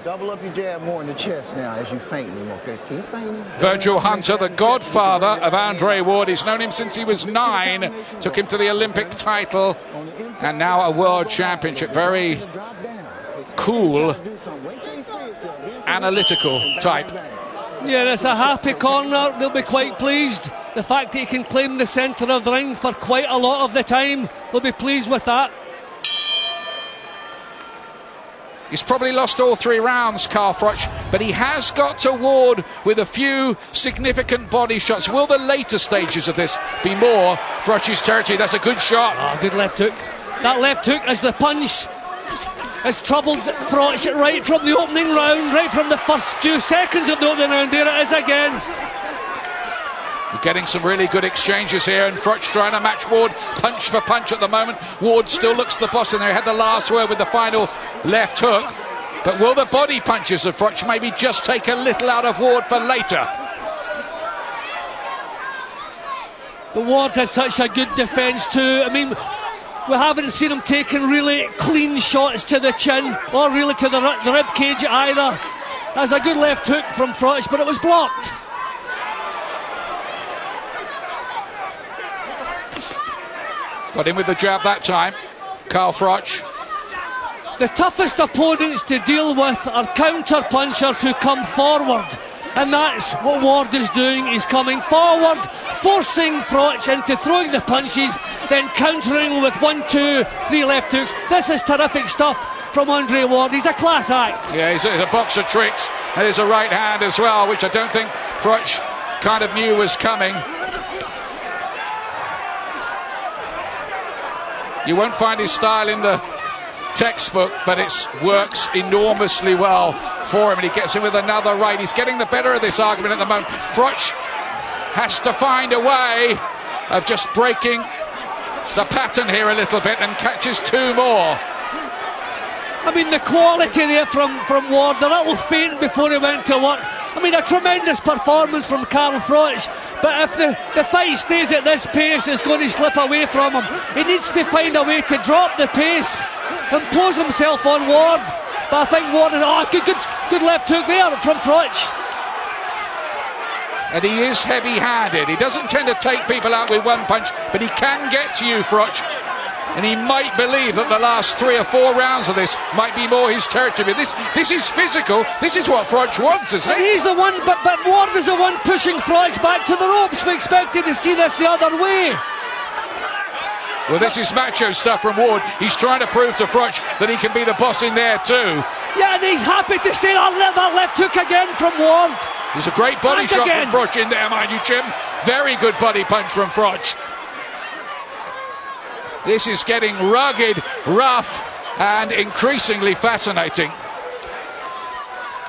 Double up your jab more in the chest now as you feint him, okay? Keep feinting. Virgil Hunter, the godfather of Andre Ward. He's known him since he was 9. Took him to the Olympic title and now a world championship. Very cool, analytical type. Yeah, it's a happy corner. They'll be quite pleased. The fact that he can claim the centre of the ring for quite a lot of the time, they'll be pleased with that. He's probably lost all 3 rounds, Carl Froch, but he has got to Ward with a few significant body shots. Will the later stages of this be more Froch's territory? That's a good shot. Oh, good left hook. That left hook as the punch has troubled Froch right from the opening round, right from the first few seconds of the opening round. There it is again. We're getting some really good exchanges here, and Froch trying to match Ward punch for punch at the moment. Ward still looks the boss, and they had the last word with the final left hook. But will the body punches of Froch maybe just take a little out of Ward for later? The Ward has such a good defence too. I mean, we haven't seen him taking really clean shots to the chin or really to the rib cage either. That's a good left hook from Froch, but it was blocked. Got in with the jab that time, Carl Froch. The toughest opponents to deal with are counter-punchers who come forward, and that's what Ward is doing. He's coming forward, forcing Froch into throwing the punches, then countering with 1, 2, 3 left hooks. This is terrific stuff from Andre Ward. He's a class act. Yeah, he's a box of tricks. There's a right hand as well, which I don't think Froch kind of knew was coming. You won't find his style in the textbook, but it works enormously well for him, and he gets in with another right. He's getting the better of this argument at the moment. Froch has to find a way of just breaking the pattern here a little bit and catches 2 more. I mean, the quality there from Ward, the little feint before he went to work. I mean, a tremendous performance from Carl Froch. But if the fight stays at this pace, it's going to slip away from him. He needs to find a way to drop the pace, impose himself on Ward. But I think Ward is... good left hook there from Froch. And he is heavy-handed. He doesn't tend to take people out with 1 punch, but he can get to you, Froch. And he might believe that the last 3 or 4 rounds of this might be more his territory. This is physical. This is what Froch wants, isn't it? He's the one, but Ward is the one pushing Froch back to the ropes. We expected to see this the other way. Well, this is macho stuff from Ward. He's trying to prove to Froch that he can be the boss in there too. Yeah, and he's happy to stay on that left hook again from Ward. There's a great body shot from Froch in there, mind you, Jim. Very good body punch from Froch. This is getting rugged, rough, and increasingly fascinating.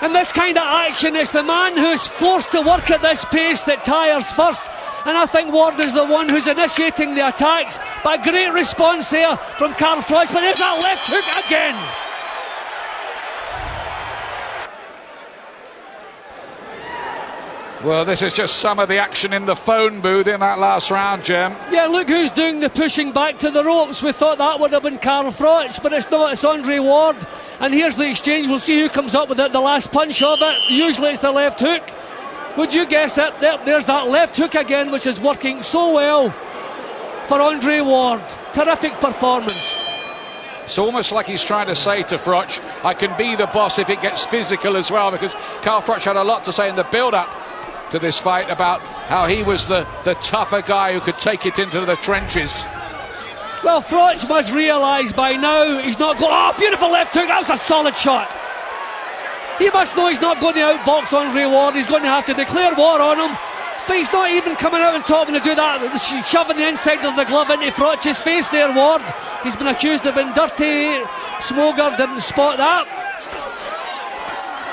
And this kind of action is the man who's forced to work at this pace that tires first. And I think Ward is the one who's initiating the attacks. But a great response there from Carl Froch. But there's that left hook again. Well, this is just some of the action in the phone booth in that last round, Jim. Yeah, look who's doing the pushing back to the ropes. We thought that would have been Carl Froch, but it's not. It's Andre Ward. And here's the exchange. We'll see who comes up with it, the last punch of it. Usually it's the left hook. Would you guess it? There's that left hook again, which is working so well for Andre Ward. Terrific performance. It's almost like he's trying to say to Froch, I can be the boss if it gets physical as well, because Carl Froch had a lot to say in the build-up to this fight about how he was the tougher guy who could take it into the trenches. Well, Froch must realise by now he's not going... Oh, beautiful left hook, that was a solid shot. He must know he's not going to outbox Andre Ward. He's going to have to declare war on him. But he's not even coming out and talking to do that, shoving the inside of the glove into Froch's face there, Ward. He's been accused of being dirty. Smoger didn't spot that.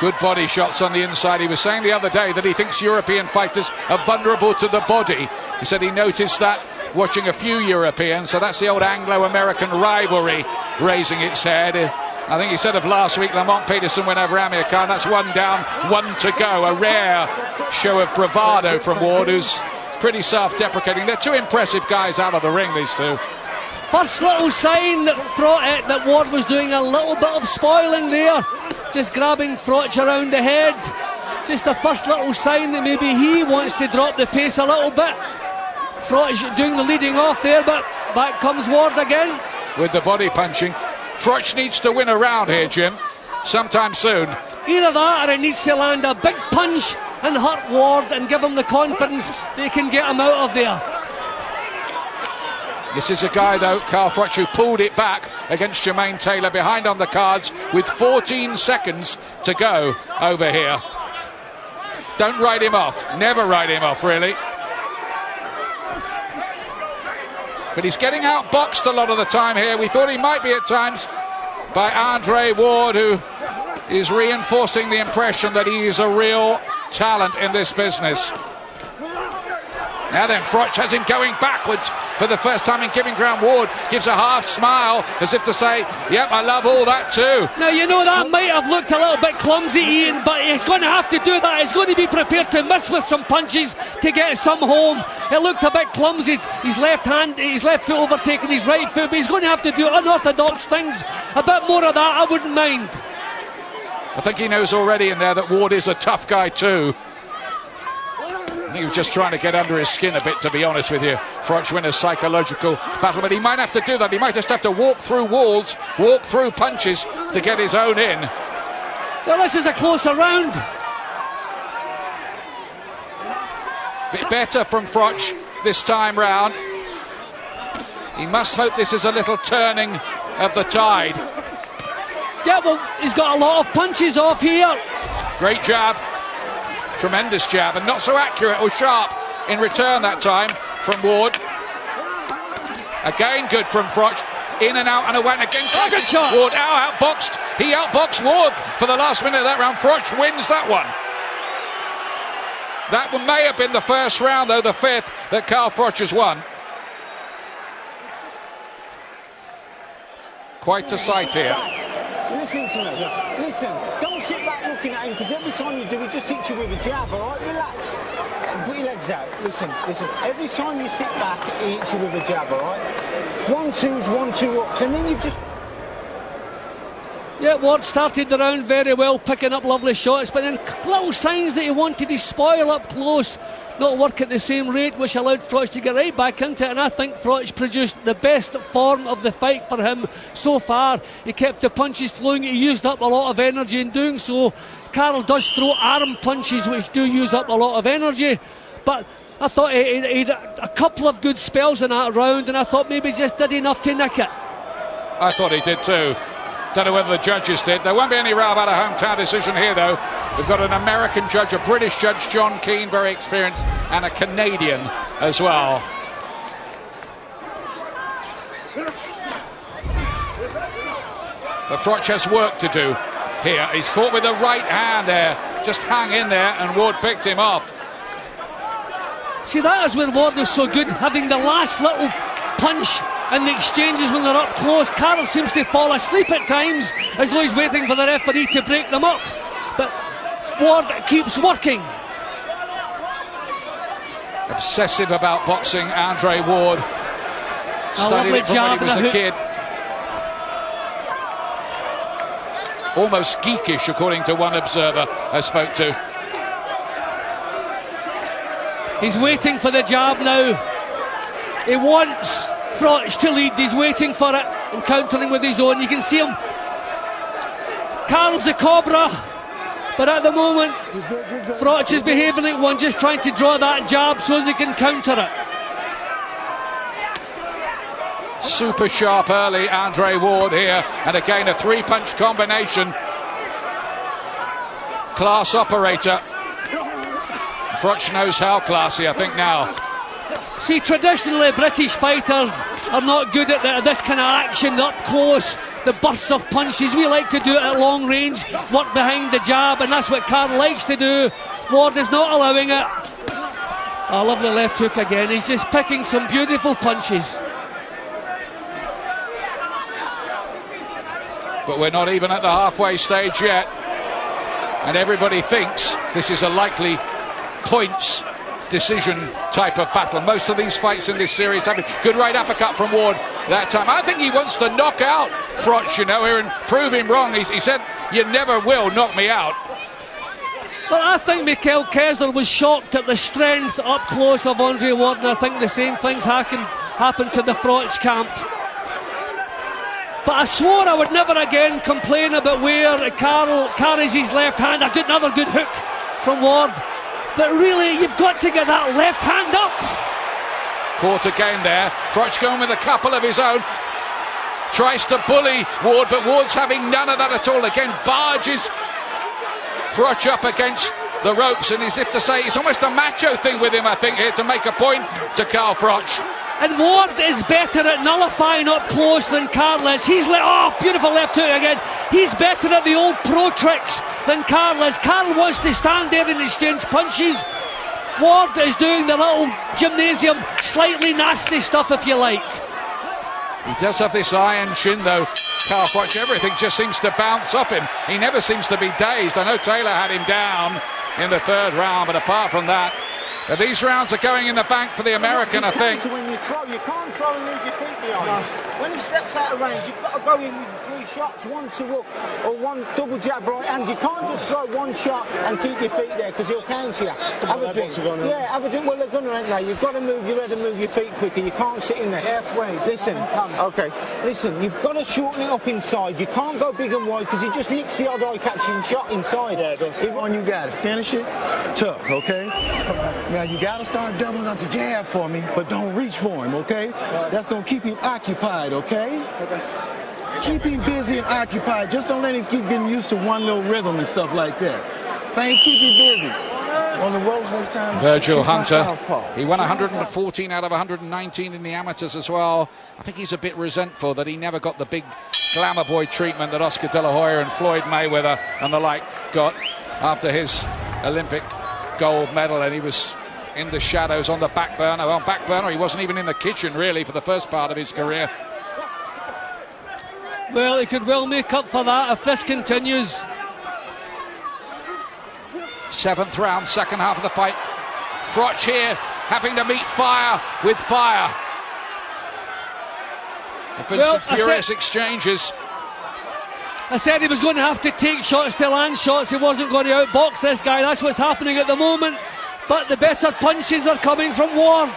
Good body shots on the inside. He was saying the other day that he thinks European fighters are vulnerable to the body. He said he noticed that watching a few Europeans. So that's the old Anglo-American rivalry raising its head. I think he said of last week, Lamont Peterson went over Amir Khan. That's 1 down, 1 to go. A rare show of bravado from Ward, who's pretty self-deprecating. They're 2 impressive guys out of the ring, these 2. First little sign that Ward was doing a little bit of spoiling there. just grabbing Froch around the head. Just the first little sign that maybe he wants to drop the pace a little bit. Froch doing the leading off there, but back comes Ward again. With the body punching. Froch needs to win a round here, Jim, sometime soon. Either that or he needs to land a big punch and hurt Ward and give him the confidence they can get him out of there. This is a guy, though, Carl Froch, who pulled it back against Jermaine Taylor, behind on the cards with 14 seconds to go over here. Don't write him off. Never write him off, really. But he's getting outboxed a lot of the time here. We thought he might be at times by Andre Ward, who is reinforcing the impression that he is a real talent in this business. Now then, Froch has him going backwards for the first time in giving ground. Ward gives a half smile as if to say, yep, I love all that too. Now, you know, that might have looked a little bit clumsy, Ian, but he's going to have to do that. He's going to be prepared to miss with some punches to get some home. It looked a bit clumsy. His left foot overtaking his right foot, but he's going to have to do unorthodox things. A bit more of that, I wouldn't mind. I think he knows already in there that Ward is a tough guy too. He was just trying to get under his skin a bit, to be honest with you. Froch win a psychological battle, but he might have to do that. He might just have to walk through walls, walk through punches to get his own in. Well, this is a closer round. Bit better from Froch this time round. He must hope this is a little turning of the tide. Yeah, well, he's got a lot of punches off here. Great jab. Tremendous jab, and not so accurate or sharp in return that time from Ward. Again, good from Froch. In and out and away, and again. Good shot. Ward outboxed. He outboxed Ward for the last minute of that round. Froch wins that one. That one may have been the first round, though, the fifth that Carl Froch has won. Quite a sight here. Listen to me. Listen, don't sit back looking at him, because every time you do, he just hits you with a jab, all right? Relax. Put your legs out. Listen. Every time you sit back, he hits you with a jab, all right? 1-2s, 1-2 ups, and then you've just... Yeah, Ward started the round very well, picking up lovely shots, but then little signs that he wanted his spoil up close not work at the same rate, which allowed Froch to get right back into it. And I think Froch produced the best form of the fight for him so far. He kept the punches flowing. He used up a lot of energy in doing so. Carl does throw arm punches, which do use up a lot of energy, but I thought he had a couple of good spells in that round, and I thought maybe he just did enough to nick it. I thought he did too. Don't know whether the judges did. There won't be any row about a hometown decision here, though. We've got an American judge, a British judge, John Keane, very experienced, and a Canadian as well. But Froch has work to do here. He's caught with the right hand there. Just hang in there, and Ward picked him off. See, that is where Ward is so good, having the last little punch and the exchanges when they're up close. Carl seems to fall asleep at times as though he's waiting for the referee to break them up, but Ward keeps working. Obsessive about boxing, Andre Ward. Studied it from when he was a kid. Almost geekish, according to one observer I spoke to. He's waiting for the jab now. He wants Froch to lead. He's waiting for it and countering with his own. You can see him. Carl's the Cobra, but at the moment Froch is behaving like one, just trying to draw that jab so as he can counter it. Super sharp early, Andre Ward here, and again a three-punch combination. Class operator. Froch knows how classy, I think, now. See, traditionally British fighters are not good at this kind of action up close, the bursts of punches. We like to do it at long range, work behind the jab, and that's what Carl likes to do. Ward is not allowing it. I love the left hook again. He's just picking some beautiful punches. But we're not even at the halfway stage yet, and everybody thinks this is a likely points decision type of battle. Most of these fights in this series have a good right uppercut from Ward that time. I think he wants to knock out Froch, you know, here and prove him wrong. He said, "You never will knock me out." But I think Mikel Kessler was shocked at the strength up close of Andre Ward, and I think the same things happened to the Froch camp. But I swore I would never again complain about where Carl carries his left hand. I got another good hook from Ward. But really, you've got to get that left hand up. Caught again there. Froch going with a couple of his own. Tries to bully Ward, but Ward's having none of that at all. Again, barges Froch up against the ropes, and as if to say, it's almost a macho thing with him, I think, here to make a point to Carl Froch. And Ward is better at nullifying up close than Carl is. Beautiful left hook again. He's better at the old pro tricks than Carl is. Carl wants to stand there and exchange punches. Ward is doing the little gymnasium, slightly nasty stuff, if you like. He does have this iron chin, though. Carl Froch, everything just seems to bounce off him. He never seems to be dazed. I know Taylor had him down in the third round, but apart from that, these rounds are going in the bank for the American, I think. When you throw, you can't throw and leave your feet behind. No. When he steps out of range, you've got to go in with 3 shots, 1 to hook or 1 double jab right hand. You can't just throw 1 shot and keep your feet there, because he'll counter you. Have a drink. Yeah, have a drink. Well, they're gonna, ain't they? You've got to move your head and move your feet quicker. You can't sit in there. Halfway. Listen, okay. Listen, you've got to shorten it up inside. You can't go big and wide, because he just nicks the odd eye-catching shot inside. Yeah, on, you got to finish it tough, okay? Now you got to start doubling up the jab for me, but don't reach for him, okay? That's going to keep him occupied, okay? Keep him busy and occupied. Just don't let him keep getting used to one little rhythm and stuff like that. Fang, keep him busy. On the ropes next time. Virgil Hunter, he won 114 out of 119 in the amateurs as well. I think he's a bit resentful that he never got the big glamour boy treatment that Oscar De La Hoya and Floyd Mayweather and the like got after his Olympic gold medal, and he was in the shadows on the back burner. Well, back burner, he wasn't even in the kitchen really for the first part of his career. Well, he could well make up for that if this continues. 7th round, second half of the fight. Froch here having to meet fire with fire. There have been some furious exchanges. I said he was going to have to take shots to land shots. He wasn't going to outbox this guy. That's what's happening at the moment. But the better punches are coming from Ward.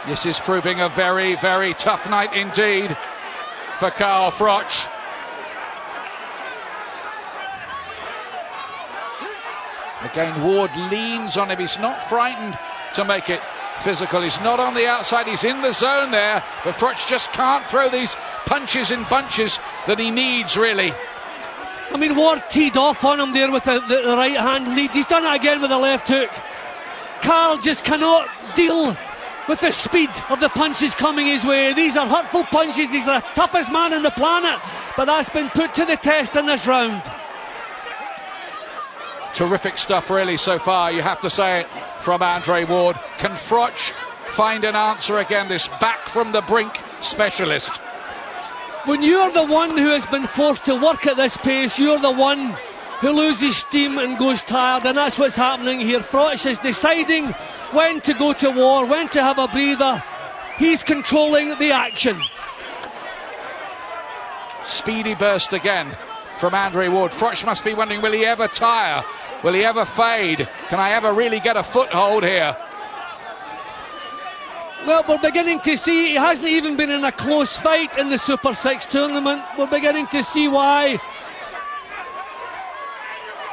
This is proving a very, very tough night indeed for Carl Froch. Again, Ward leans on him. He's not frightened to make it physical. He's not on the outside. He's in the zone there. But Froch just can't throw these punches in bunches that he needs, really. I mean, Ward teed off on him there with the right hand lead. He's done it again with the left hook. Carl just cannot deal with the speed of the punches coming his way. These are hurtful punches. He's the toughest man on the planet. But that's been put to the test in this round. Terrific stuff really so far, you have to say it, from Andre Ward. Can Froch find an answer again, this back from the brink specialist? When you're the one who has been forced to work at this pace, you're the one who loses steam and goes tired, and that's what's happening here. Froch is deciding when to go to war, when to have a breather. He's controlling the action. Speedy burst again from Andre Ward. Froch must be wondering, will he ever tire? Will he ever fade? Can I ever really get a foothold here? Well, we're beginning to see he hasn't even been in a close fight in the Super 6 tournament. We're beginning to see why.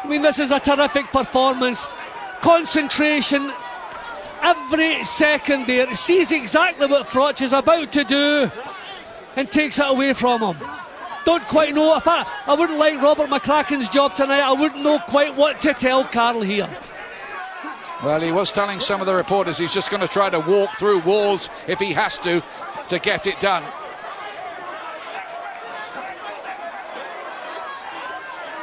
I mean, this is a terrific performance. Concentration every second there. Sees exactly what Froch is about to do and takes it away from him. Don't quite know. If I wouldn't like Robert McCracken's job tonight, I wouldn't know quite what to tell Carl here. Well, he was telling some of the reporters he's just going to try to walk through walls if he has to get it done.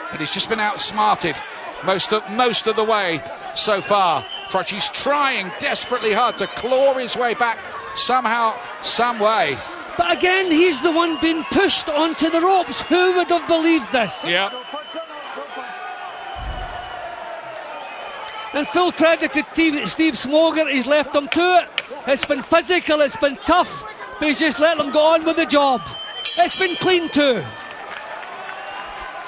But he's just been outsmarted most of the way so far. Froch, he's trying desperately hard to claw his way back somehow, some way. But again, he's the one being pushed onto the ropes. Who would have believed this? Yeah. And full credit to Steve Smoger, he's left them to it. It's been physical, it's been tough, but he's just let them go on with the job. It's been clean too.